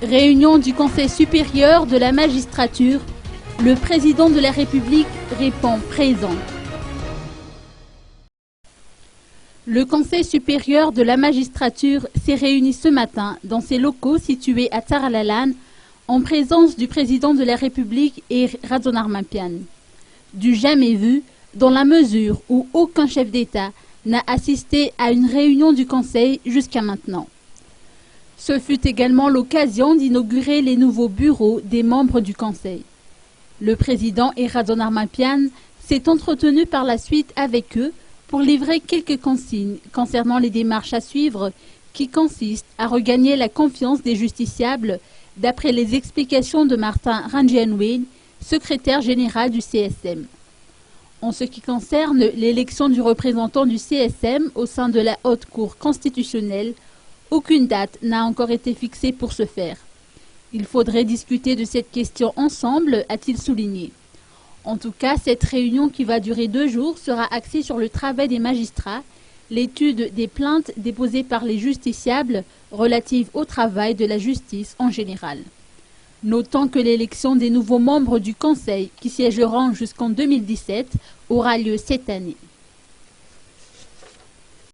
Réunion du Conseil supérieur de la magistrature. Le président de la République répond présent. Le Conseil supérieur de la magistrature s'est réuni ce matin dans ses locaux situés à Tsaralalan en présence du président de la République et Ratsonarmampian. Du jamais vu dans la mesure où aucun chef d'État n'a assisté à une réunion du Conseil jusqu'à maintenant. Ce fut également l'occasion d'inaugurer les nouveaux bureaux des membres du Conseil. Le président et Ratsonarmampian s'est entretenu par la suite avec eux pour livrer quelques consignes concernant les démarches à suivre qui consistent à regagner la confiance des justiciables d'après les explications de Martin Rangianwin, secrétaire général du CSM. En ce qui concerne l'élection du représentant du CSM au sein de la Haute Cour constitutionnelle, aucune date n'a encore été fixée pour ce faire. Il faudrait discuter de cette question ensemble, a-t-il souligné. En tout cas, cette réunion qui va durer 2 jours sera axée sur le travail des magistrats, l'étude des plaintes déposées par les justiciables relatives au travail de la justice en général. Notons que l'élection des nouveaux membres du Conseil, qui siégeront jusqu'en 2017, aura lieu cette année.